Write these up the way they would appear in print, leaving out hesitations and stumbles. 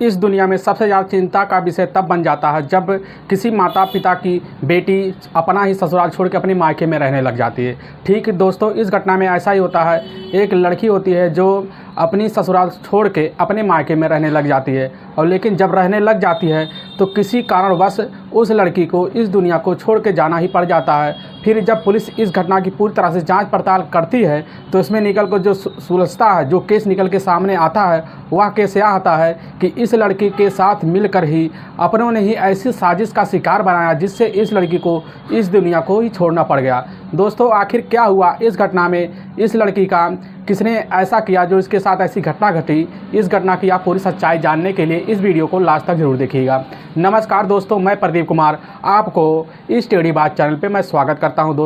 इस दुनिया में सबसे ज़्यादा चिंता का विषय तब बन जाता है जब किसी माता पिता की बेटी अपना ही ससुराल छोड़ के अपने मायके में रहने लग जाती है। ठीक दोस्तों, इस घटना में ऐसा ही होता है। एक लड़की होती है जो अपनी ससुराल छोड़ के अपने मायके में रहने लग जाती है, और लेकिन जब रहने लग जाती है तो किसी कारणवश उस लड़की को इस दुनिया को छोड़ के जाना ही पड़ जाता है। फिर जब पुलिस इस घटना की पूरी तरह से जांच पड़ताल करती है तो इसमें निकल कर जो सुलझता है, जो केस निकल के सामने आता है, वह केस यह आता है कि इस लड़की के साथ मिलकर ही अपनों ने ही ऐसी साजिश का शिकार बनाया जिससे इस लड़की को इस दुनिया को ही छोड़ना पड़ गया। दोस्तों, आखिर क्या हुआ इस घटना में? इस लड़की का किसने ऐसा किया जो इसके साथ ऐसी घटना घटी? इस घटना की आप पूरी सच्चाई जानने के लिए इस वीडियो को लास्ट तक जरूर देखिएगा। नमस्कार दोस्तों, मैं प्रदीप कुमार आपको इस टेढ़ी बात चैनल पे मैं स्वागत करता हूं।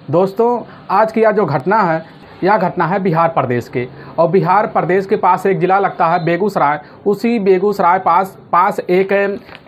दोस्तों आज की यह जो घटना है, यह घटना है बिहार प्रदेश के, और बिहार प्रदेश के पास एक ज़िला लगता है बेगूसराय। उसी बेगूसराय पास एक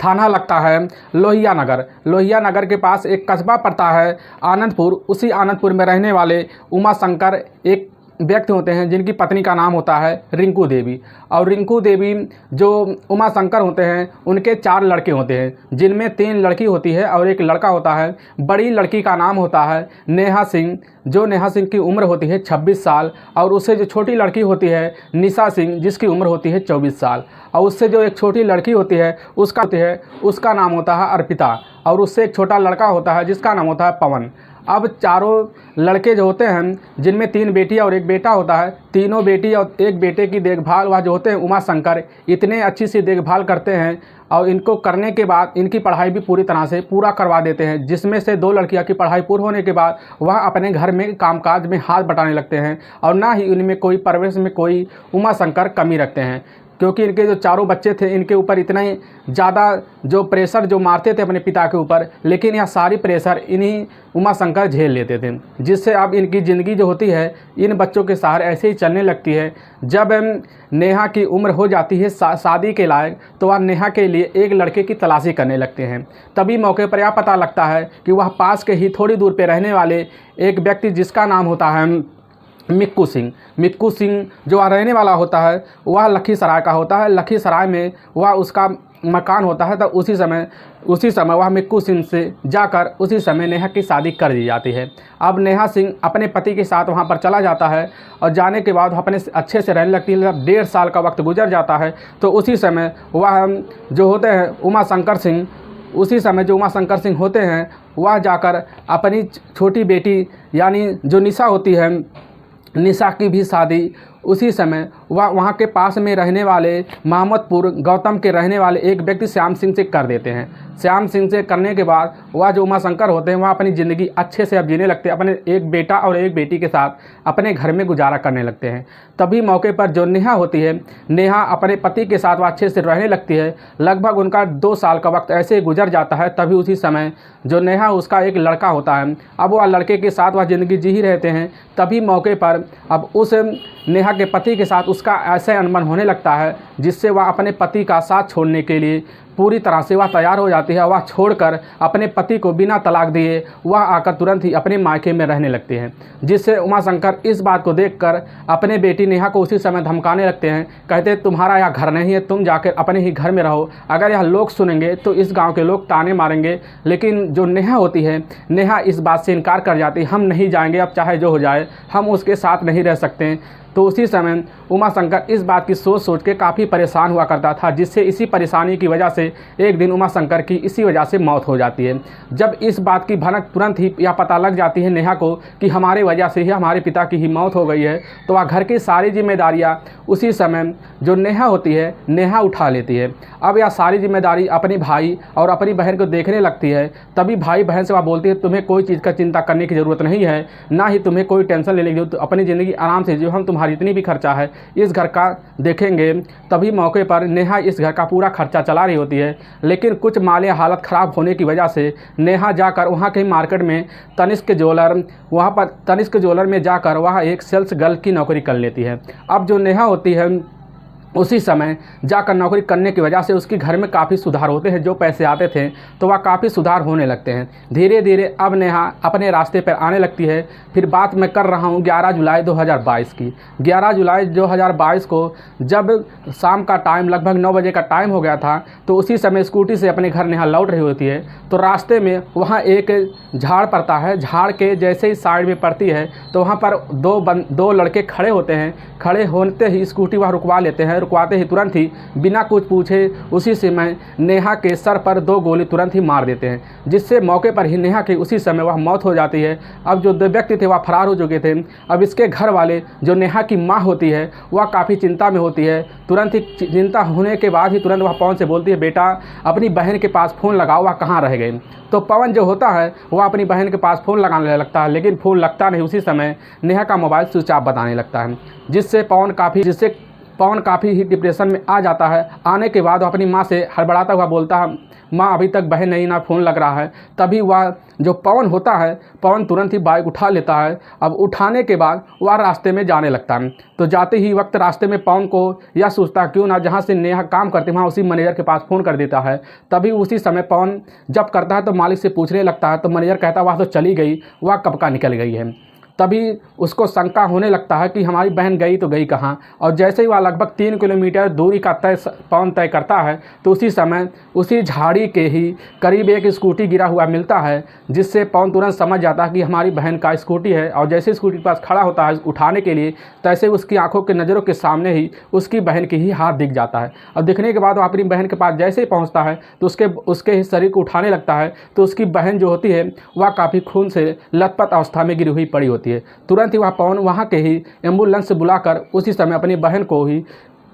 थाना लगता है लोहिया नगर। लोहिया नगर के पास एक कस्बा पड़ता है आनंदपुर। उसी आनंदपुर में रहने वाले उमा शंकर एक व्यक्ति होते हैं जिनकी पत्नी का नाम होता है रिंकू देवी। और रिंकू देवी जो उमा शंकर होते हैं उनके 4 लड़के होते हैं, जिनमें 3 लड़की होती है और एक लड़का होता है। बड़ी लड़की का नाम होता है नेहा सिंह, जो नेहा सिंह की उम्र होती है 26 साल, और उससे जो छोटी लड़की होती है निशा सिंह, जिसकी उम्र होती है 24 साल। और उससे जो एक छोटी लड़की होती है उसका नाम होता है अर्पिता, और उससे एक छोटा लड़का होता है जिसका नाम होता है पवन। अब चारों लड़के जो होते हैं, जिनमें 3 बेटी और 1 बेटा होता है, तीनों बेटी और 1 बेटे की देखभाल वह जो होते हैं उमा शंकर इतने अच्छी सी देखभाल करते हैं, और इनको करने के बाद इनकी पढ़ाई भी पूरी तरह से पूरा करवा देते हैं। जिसमें से 2 लड़कियां की पढ़ाई पूरी होने के बाद वह अपने घर में कामकाज में हाथ बटाने लगते हैं, और ना ही उनमें कोई परवरिश में कोई उमा शंकर कमी रखते हैं, क्योंकि इनके जो चारों बच्चे थे इनके ऊपर इतना ही ज़्यादा जो प्रेशर जो मारते थे अपने पिता के ऊपर, लेकिन यह सारी प्रेशर इन्हीं उमा शंकर झेल लेते थे, जिससे अब इनकी ज़िंदगी जो होती है इन बच्चों के सहारे ऐसे ही चलने लगती है। जब नेहा की उम्र हो जाती है शादी के लायक, तो वह नेहा के लिए एक लड़के की तलाशी करने लगते हैं। तभी मौके पर यह पता लगता है कि वह पास के ही थोड़ी दूर पर रहने वाले एक व्यक्ति जिसका नाम होता है मिक्कू सिंह जो रहने वाला होता है वह लखीसराय का होता है। लखीसराय में वह उसका मकान होता है। तो उसी समय वह मिक्कू सिंह से जाकर उसी समय नेहा की शादी कर दी जाती है। अब नेहा सिंह अपने पति के साथ वहां पर चला जाता है, और जाने के बाद अपने अच्छे से रहने लगती है। जब 1.5 साल का वक्त गुजर जाता है तो उसी समय वह जो होते हैं उमा शंकर सिंह होते हैं, वह जाकर अपनी छोटी बेटी यानी जो निशा होती है, निशा की भी शादी उसी समय वह वहाँ के पास में रहने वाले मोहम्मदपुर गौतम के रहने वाले एक व्यक्ति श्याम सिंह से कर देते हैं। श्याम सिंह से करने के बाद वह जो उमा शंकर होते हैं वह अपनी ज़िंदगी अच्छे से अब जीने लगते हैं, अपने एक बेटा और एक बेटी के साथ अपने घर में गुजारा करने लगते हैं। तभी मौके पर जो नेहा होती है, नेहा अपने पति के साथ वह अच्छे से रहने लगती है। लगभग उनका 2 साल का वक्त ऐसे गुजर जाता है। तभी उसी समय जो नेहा उसका एक लड़का होता है, अब वह लड़के के साथ वह ज़िंदगी जी ही रहते हैं। तभी मौके पर अब उस नेहा के पति के साथ उसका ऐसे अनबन होने लगता है जिससे वह अपने पति का साथ छोड़ने के लिए पूरी तरह से वह तैयार हो जाती है। वह छोड़कर अपने पति को बिना तलाक दिए वह आकर तुरंत ही अपने मायके में रहने लगते हैं, जिससे उमा शंकर इस बात को देखकर अपने बेटी नेहा को उसी समय धमकाने लगते हैं। कहते तुम्हारा यह घर नहीं है, तुम जाकर अपने ही घर में रहो, अगर यह लोग सुनेंगे तो इस गाँव के लोग ताने मारेंगे। लेकिन जो नेहा होती है, नेहा इस बात से इनकार कर जाती है, हम नहीं जाएंगे, अब चाहे जो हो जाए, हम उसके साथ नहीं रह सकते। तो उसी समय उमा शंकर इस बात की सोच के काफ़ी परेशान हुआ करता था, जिससे इसी परेशानी की वजह से एक दिन उमा शंकर की इसी वजह से मौत हो जाती है। जब इस बात की भनक तुरंत ही यह पता लग जाती है नेहा को कि हमारे वजह से ही हमारे पिता की ही मौत हो गई है, तो वह घर की सारी जिम्मेदारियाँ उसी समय जो नेहा होती है, नेहा उठा लेती है। अब यह सारी जिम्मेदारी अपने भाई और अपनी बहन को देखने लगती है। तभी भाई बहन से वह बोलती है तुम्हें कोई चीज़ का चिंता करने की ज़रूरत नहीं है, ना ही तुम्हें कोई टेंशन लेने की जरूरत, अपनी ज़िंदगी आराम से जो हम तुम्हारी जितनी भी खर्चा है इस घर का देखेंगे। तभी मौके पर नेहा इस घर का पूरा खर्चा चला रही होती है, लेकिन कुछ माली हालत ख़राब होने की वजह से नेहा जाकर वहाँ के मार्केट में तनिष्क ज्वेलर में जाकर वह एक सेल्स गर्ल की नौकरी कर लेती है। अब जो नेहा होती है उसी समय जाकर नौकरी करने की वजह से उसके घर में काफ़ी सुधार होते हैं। जो पैसे आते थे तो वह काफ़ी सुधार होने लगते हैं। धीरे धीरे अब नेहा अपने रास्ते पर आने लगती है। फिर बात मैं कर रहा हूँ 11 जुलाई 2022 की। 11 जुलाई 2022 को जब शाम का टाइम लगभग 9 बजे का टाइम हो गया था, तो उसी समय स्कूटी से अपने घर नेहा लौट रही होती है। तो रास्ते में वहाँ एक झाड़ पड़ता है। झाड़ के जैसे ही साइड में पड़ती है तो वहाँ पर दो लड़के खड़े होते हैं। खड़े होते ही स्कूटी वह रुकवा लेते हैं। रुकवाते ही तुरंत ही बिना कुछ पूछे उसी समय नेहा के सर पर 2 गोली तुरंत ही मार देते हैं, जिससे मौके पर ही नेहा की उसी समय वह मौत हो जाती है। अब जो 2 व्यक्ति थे वह फरार हो चुके थे। अब इसके घर वाले, जो नेहा की माँ होती है, वह काफ़ी चिंता में होती है। तुरंत ही चिंता होने के बाद ही तुरंत वह पवन से बोलती है, बेटा अपनी बहन के पास फ़ोन लगाओ, वह कहाँ रह गए। तो पवन जो होता है वह अपनी बहन के पास फ़ोन लगाने लगता है, लेकिन फ़ोन लगता नहीं। उसी समय नेहा का मोबाइल स्विच ऑफ बताने लगता है, जिससे पवन काफ़ी ही डिप्रेशन में आ जाता है। आने के बाद वो अपनी माँ से हड़बड़ाता हुआ बोलता है, माँ अभी तक बहन नहीं, ना फ़ोन लग रहा है। तभी वह जो पवन होता है, पवन तुरंत ही बाइक उठा लेता है। अब उठाने के बाद वह रास्ते में जाने लगता है। तो जाते ही वक्त रास्ते में पवन को यह सोचता क्यों ना जहाँ से नेहा काम करती वहाँ उसी मैनेजर के पास फ़ोन कर देता है। तभी उसी समय पवन जब करता है तो मालिक से पूछने लगता है। तो मैनेजर कहता है वह तो चली गई, वह कब का निकल गई है। तभी उसको शंका होने लगता है कि हमारी बहन गई तो गई कहाँ। और जैसे ही वह लगभग 3 किलोमीटर दूरी का पवन तय करता है तो उसी समय उसी झाड़ी के ही करीब एक स्कूटी गिरा हुआ मिलता है, जिससे पवन तुरंत समझ जाता है कि हमारी बहन का स्कूटी है। और जैसे स्कूटी के पास खड़ा होता है उठाने के लिए, तैसे उसकी आंखों के नज़रों के सामने ही उसकी बहन की ही हाथ दिख जाता है। और दिखने के बाद वो अपनी बहन के पास जैसे ही पहुँचता है तो उसके शरीर को उठाने लगता है। तो उसकी बहन जो होती है वह काफ़ी खून से लथपथ अवस्था में गिरी हुई पड़ी होती है। तुरंत ही वह पवन वहाँ के ही एम्बुलेंस से बुलाकर उसी समय अपनी बहन को ही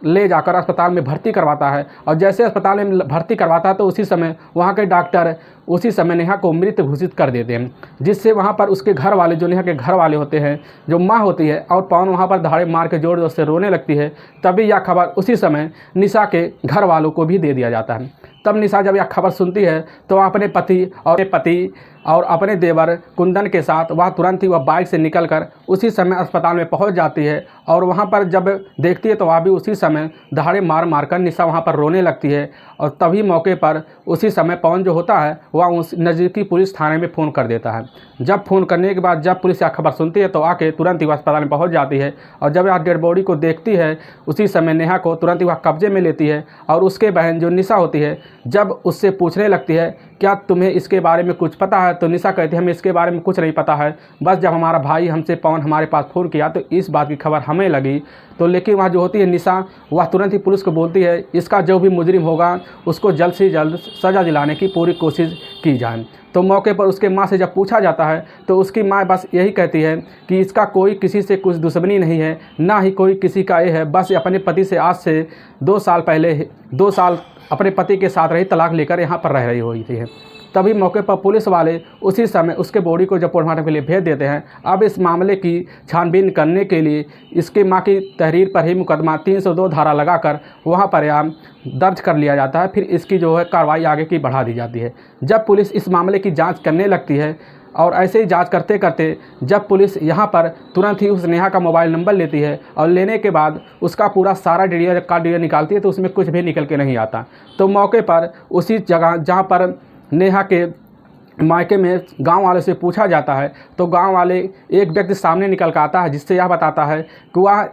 ले जाकर अस्पताल में भर्ती करवाता है। और जैसे अस्पताल में भर्ती करवाता है तो उसी समय वहाँ के डॉक्टर उसी समय नेहा को मृत घोषित कर देते हैं, जिससे वहाँ पर उसके घर वाले, जो नेहा के घर वाले होते हैं, जो माँ होती है, और पवन वहाँ पर धाड़े मार के जोर जोर से रोने लगती है। तभी यह खबर उसी समय निशा के घर वालों को भी दे दिया जाता है। तब निशा जब यह खबर सुनती है तो वह अपने पति और अपने देवर कुंदन के साथ वह तुरंत ही वह बाइक से निकलकर उसी समय अस्पताल में पहुंच जाती है। और वहां पर जब देखती है तो वह भी उसी समय दहाड़े मार कर निशा वहां पर रोने लगती है। और तभी मौके पर उसी समय पवन जो होता है वह उस नज़दीकी पुलिस थाने में फ़ोन कर देता है। जब फ़ोन करने के बाद जब पुलिस यह खबर सुनती है तो आके तुरंत ही वह अस्पताल में पहुँच जाती है। और जब यह डेड बॉडी को देखती है उसी समय नेहा को तुरंत ही वह कब्जे में लेती है। और उसके बहन जो निशा होती है जब उससे पूछने लगती है, क्या तुम्हें इसके बारे में कुछ पता है, तो निशा कहती है हमें इसके बारे में कुछ नहीं पता है। बस जब हमारा भाई हमसे पवन हमारे पास फ़ोन किया तो इस बात की खबर हमें लगी। तो लेकिन वह जो होती है निशा, वह तुरंत ही पुलिस को बोलती है इसका जो भी मुजरिम होगा उसको जल्द से जल्द सज़ा दिलाने की पूरी कोशिश की जाए। तो मौके पर उसके माँ से जब पूछा जाता है तो उसकी माँ बस यही कहती है कि इसका कोई किसी से कुछ दुश्मनी नहीं है, ना ही कोई किसी का ये है। बस अपने पति से आज से 2 साल पहले 2 साल अपने पति के साथ रही, तलाक लेकर यहाँ पर रह रही हुई थी। तभी मौके पर पुलिस वाले उसी समय उसके बॉडी को जब पोस्टमार्टम के लिए भेज देते हैं। अब इस मामले की छानबीन करने के लिए इसके मां की तहरीर पर ही मुकदमा 302 धारा लगाकर वहां पर दर्ज कर लिया जाता है। फिर इसकी जो है कार्रवाई आगे की बढ़ा दी जाती है। जब पुलिस इस मामले की जांच करने लगती है और ऐसे ही जांच करते करते जब पुलिस यहाँ पर तुरंत ही उस नेहा का मोबाइल नंबर लेती है और लेने के बाद उसका पूरा सारा डीडीआर निकालती है तो उसमें कुछ भी निकल के नहीं आता। तो मौके पर उसी जगह जहाँ पर नेहा के मायके में गांव वाले से पूछा जाता है तो गांव वाले एक व्यक्ति सामने निकल कर आता है, जिससे यह बताता है कि वह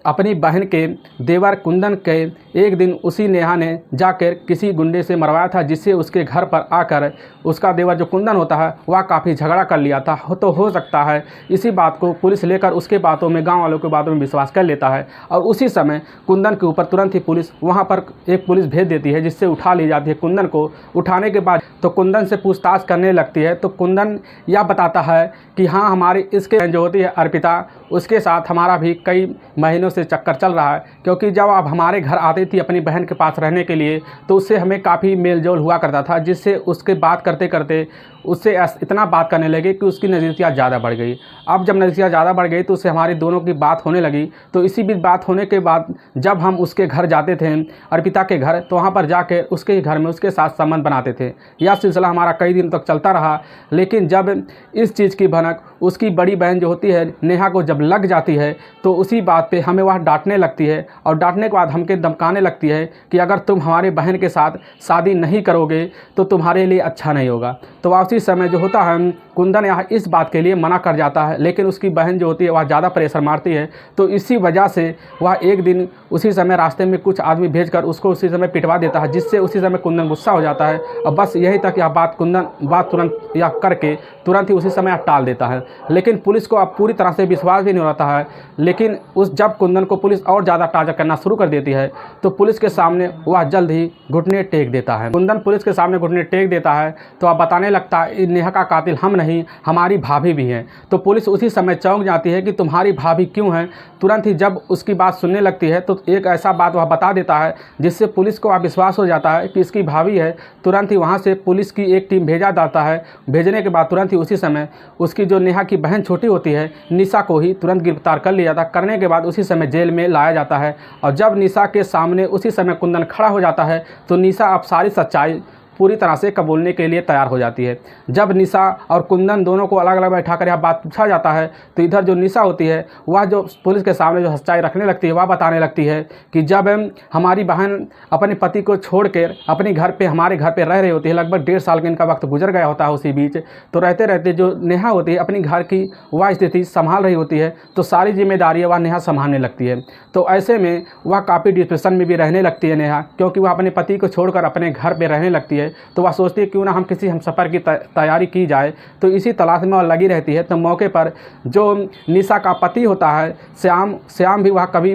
अपनी बहन के देवर कुंदन के एक दिन उसी नेहा ने जाकर किसी गुंडे से मरवाया था, जिससे उसके घर पर आकर उसका देवर जो कुंदन होता है वह काफ़ी झगड़ा कर लिया था। तो हो सकता है इसी बात को पुलिस लेकर उसके बातों में, गांव वालों के बातों में विश्वास कर लेता है। और उसी समय कुंदन के ऊपर तुरंत ही पुलिस वहां पर एक पुलिस भेज देती है, जिससे उठा ली जाती है। कुंदन को उठाने के बाद तो कुंदन से पूछताछ करने लगती है। तो कुंदन यह बताता है कि हाँ, हमारी इसके जो होती है अर्पिता, उसके साथ हमारा भी कई महीनों से चक्कर चल रहा है, क्योंकि जब आप हमारे घर आती थी अपनी बहन के पास रहने के लिए तो उससे हमें काफ़ी मेल जोल हुआ करता था, जिससे उसके बात करते करते उससे इतना बात करने लगे कि उसकी नज़दीकियाँ ज़्यादा बढ़ गई। अब जब नज़दीकियाँ ज़्यादा बढ़ गई तो उससे हमारी दोनों की बात होने लगी। तो इसी बीच बात होने के बाद जब हम उसके घर जाते थे, अर्पिता के घर, तो वहाँ पर जाकर उसके घर में उसके साथ संबंध बनाते थे। यह यह सिलसिला हमारा कई दिन तक चलता रहा। लेकिन जब इस चीज़ की भनक उसकी बड़ी बहन जो होती है नेहा को जब लग जाती है तो उसी बात पे हमें वह डांटने लगती है और डांटने के बाद हमके धमकाने लगती है कि अगर तुम हमारे बहन के साथ शादी नहीं करोगे तो तुम्हारे लिए अच्छा नहीं होगा। तो उसी समय जो होता है कुंदन यहाँ इस बात के लिए मना कर जाता है, लेकिन उसकी बहन जो होती है वह ज़्यादा प्रेशर मारती है। तो इसी वजह से वह एक दिन उसी समय रास्ते में कुछ आदमी भेजकर उसको उसी समय पिटवा देता है, जिससे उसी समय कुंदन गुस्सा हो जाता है और बस यही तक यह बात तुरंत यह करके तुरंत ही उसी समय टाल देता है। लेकिन पुलिस को अब पूरी तरह से विश्वास भी नहीं होता है। लेकिन जब कुंदन को पुलिस और ज़्यादा टार्चर करना शुरू कर देती है तो पुलिस के सामने वह जल्द ही घुटने टेक देता है। कुंदन पुलिस के सामने घुटने टेक देता है तो वह बताने लगता है नेहा का कातिल हम नहीं, हमारी भाभी भी है। तो पुलिस उसी समय चौंक जाती है कि तुम्हारी भाभी क्यों है। तुरंत ही जब उसकी बात सुनने लगती है तो एक ऐसा बात वह बता देता है जिससे पुलिस को विश्वास हो जाता है कि इसकी भाभी है। तुरंत ही वहाँ से पुलिस की एक टीम भेजा जाता है। भेजने के बाद तुरंत ही उसी समय उसकी जो नेहा की बहन छोटी होती है निशा को ही तुरंत गिरफ्तार कर लिया जाता। करने के बाद उसी समय जेल में लाया जाता है और जब निशा के सामने उसी समय कुंदन खड़ा हो जाता है तो निशा अब सारी सच्चाई पूरी तरह से कबूलने के लिए तैयार हो जाती है। जब निशा और कुंदन दोनों को अलग अलग बैठाकर यह बात पूछा जाता है तो इधर जो निशा होती है वह जो पुलिस के सामने जो सच्चाई रखने लगती है वह बताने लगती है कि जब हमारी बहन अपने पति को छोड़कर अपने घर पे हमारे घर पे रह रही होती है, लगभग 1.5 साल का इनका वक्त गुजर गया होता है उसी बीच, तो रहते रहते जो नेहा होती है अपनी घर की वह स्थिति संभाल रही होती है तो सारी जिम्मेदारी वह नेहा संभालने लगती है। तो ऐसे में वह काफ़ी डिप्रेशन में भी रहने लगती है नेहा, क्योंकि वह अपने पति को छोड़कर अपने घर पर रहने लगती है। तो वह सोचती है क्यों ना हम किसी हमसफ़र की तैयारी की जाए। तो इसी तलाश में वह लगी रहती है। तो मौके पर जो निशा का पति होता है श्याम भी वह कभी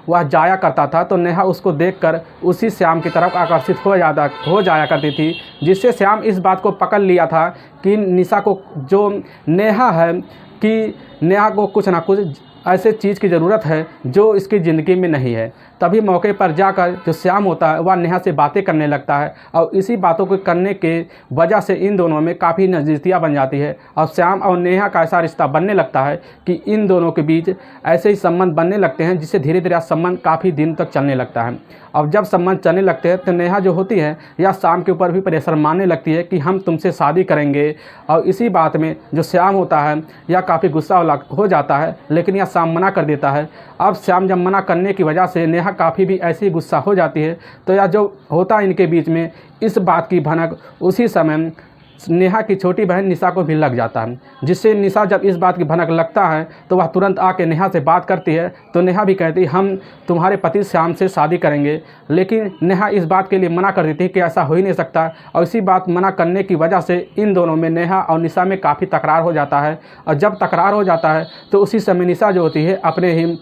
वह जाया करता था। तो नेहा उसको देखकर उसी श्याम की तरफ आकर्षित हो जाया करती थी, जिससे श्याम इस बात को पकड़ लिया था कि निशा को जो नेहा है कि नेहा को कुछ ना कुछ ऐसे चीज़ की ज़रूरत है जो इसकी ज़िंदगी में नहीं है। तभी मौके पर जाकर जो श्याम होता है वह नेहा से बातें करने लगता है और इसी बातों को करने के वजह से इन दोनों में काफ़ी नज़दीकियाँ बन जाती है और श्याम और नेहा का ऐसा रिश्ता बनने लगता है कि इन दोनों के बीच ऐसे ही संबंध बनने लगते हैं, जिससे धीरे धीरे संबंध काफ़ी दिन तक चलने लगता है। अब जब संबंध चलने लगते हैं तो नेहा जो होती है यह श्याम के ऊपर भी प्रेशर मारने लगती है कि हम तुमसे शादी करेंगे। और इसी बात में जो श्याम होता है यह काफ़ी गुस्सा हो जाता है, लेकिन यह श्याम मना कर देता है। अब श्याम जब मना करने की वजह से नेहा काफ़ी भी ऐसी गुस्सा हो जाती है। तो यह जो होता है इनके बीच में इस बात की भनक उसी समय नेहा की छोटी बहन निशा को भी लग जाता है, जिससे निशा जब इस बात की भनक लगता है तो वह तुरंत आके नेहा से बात करती है। तो नेहा भी कहती है हम तुम्हारे पति श्याम से शादी करेंगे, लेकिन नेहा इस बात के लिए मना कर देती है कि ऐसा हो ही नहीं सकता। और इसी बात मना करने की वजह से इन दोनों में नेहा और निशा में काफ़ी तकरार हो जाता है। और जब तकरार हो जाता है तो उसी समय निशा जो होती है अपने ही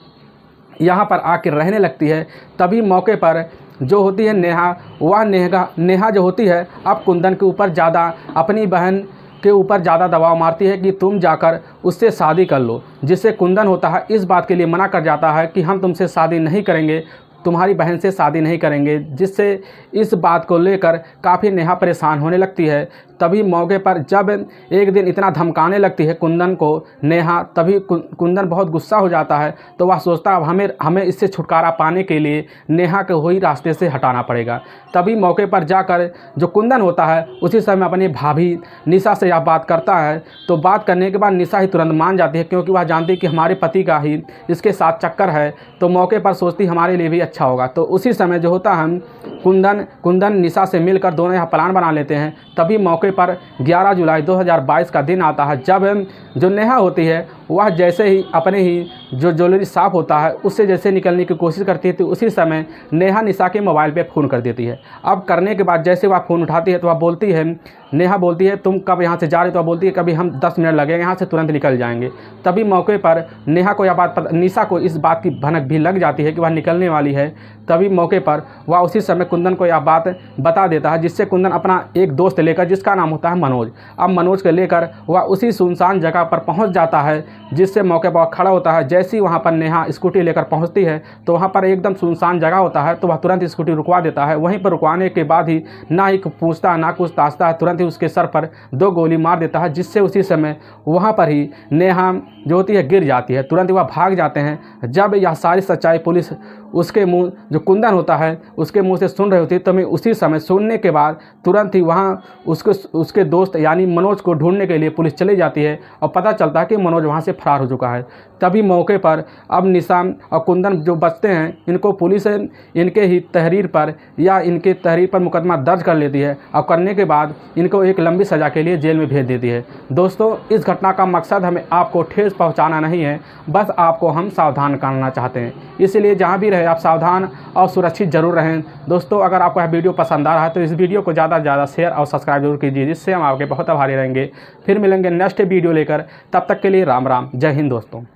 यहाँ पर आकर रहने लगती है। तभी मौके पर जो होती है नेहा जो होती है अब कुंदन के ऊपर ज़्यादा अपनी बहन के ऊपर ज़्यादा दबाव मारती है कि तुम जाकर उससे शादी कर लो, जिससे कुंदन होता है इस बात के लिए मना कर जाता है कि हम तुमसे शादी नहीं करेंगे, तुम्हारी बहन से शादी नहीं करेंगे, जिससे इस बात को लेकर काफ़ी नेहा परेशान होने लगती है। तभी मौके पर जब एक दिन इतना धमकाने लगती है कुंदन को नेहा, तभी कुंदन बहुत गुस्सा हो जाता है। तो वह सोचता है अब हमें इससे छुटकारा पाने के लिए नेहा को वही रास्ते से हटाना पड़ेगा। तभी मौके पर जाकर जो कुंदन होता है उसी समय अपनी भाभी निशा से यह बात करता है। तो बात करने के बाद निशा ही तुरंत मान जाती है, क्योंकि वह जानती है कि हमारे पति का ही इसके साथ चक्कर है। तो मौके पर सोचती हमारे लिए भी अच्छा होगा। तो उसी समय जो होता है कुंदन निशा से मिलकर दोनों यहाँ प्लान बना लेते हैं। तभी मौके पर 11 जुलाई 2022 का दिन आता है, जब जो नेहा होती है वह जैसे ही अपने ही जो ज्वेलरी शॉप होता है उससे जैसे निकलने की कोशिश करती है तो उसी समय नेहा निशा के मोबाइल पे फ़ोन कर देती है। अब करने के बाद जैसे वह फ़ोन उठाती है तो वह नेहा बोलती है तुम कब यहाँ से जा रहे हो। तो वह बोलती है कभी हम 10 मिनट लगेंगे, यहाँ से तुरंत निकल जाएंगे। तभी मौके पर नेहा को यह बात निशा को इस बात की भनक भी लग जाती है कि वह निकलने वाली है। तभी मौके पर वह उसी समय कुंदन को यह बात बता देता है, जिससे कुंदन अपना एक दोस्त लेकर जिसका नाम होता है मनोज, अब मनोज को लेकर वह उसी सुनसान जगह पर पहुंच जाता है, जिससे मौके पर खड़ा होता है। जैसे ही वहां पर नेहा स्कूटी लेकर पहुंचती है तो वहां पर एकदम सुनसान जगह होता है, तो वह तुरंत स्कूटी रुकवा देता है। वहीं पर रुकवाने के बाद ही ना ही पूछता ना कुछ ताछता है, तुरंत ही उसके सर पर 2 गोली मार देता है, जिससे उसी समय वहाँ पर ही नेहा जो होती है गिर जाती है। तुरंत वह भाग जाते हैं। जब यह सारी सच्चाई पुलिस उसके मुंह जो कुंदन होता है उसके मुंह से सुन रही होती है। तभी उसी समय सुनने के बाद तुरंत ही वहाँ उसके दोस्त यानी मनोज को ढूंढने के लिए पुलिस चली जाती है और पता चलता है कि मनोज वहाँ से फरार हो चुका है। तभी मौके पर अब निशान और कुंदन जो बचते हैं, इनको पुलिस इनके ही तहरीर पर मुकदमा दर्ज कर लेती है और करने के बाद इनको एक लंबी सज़ा के लिए जेल में भेज देती है। दोस्तों, इस घटना का मकसद हमें आपको ठेस पहुंचाना नहीं है, बस आपको हम सावधान करना चाहते हैं। इसलिए जहां भी रहे आप सावधान और सुरक्षित जरूर रहें। दोस्तों, अगर आपको यह वीडियो पसंद आ रहा है तो इस वीडियो को ज़्यादा से ज़्यादा शेयर और सब्सक्राइब जरूर कीजिए, जिससे हम आपके बहुत आभारी रहेंगे। फिर मिलेंगे नेक्स्ट वीडियो लेकर, तब तक के लिए राम राम, जय हिंद दोस्तों।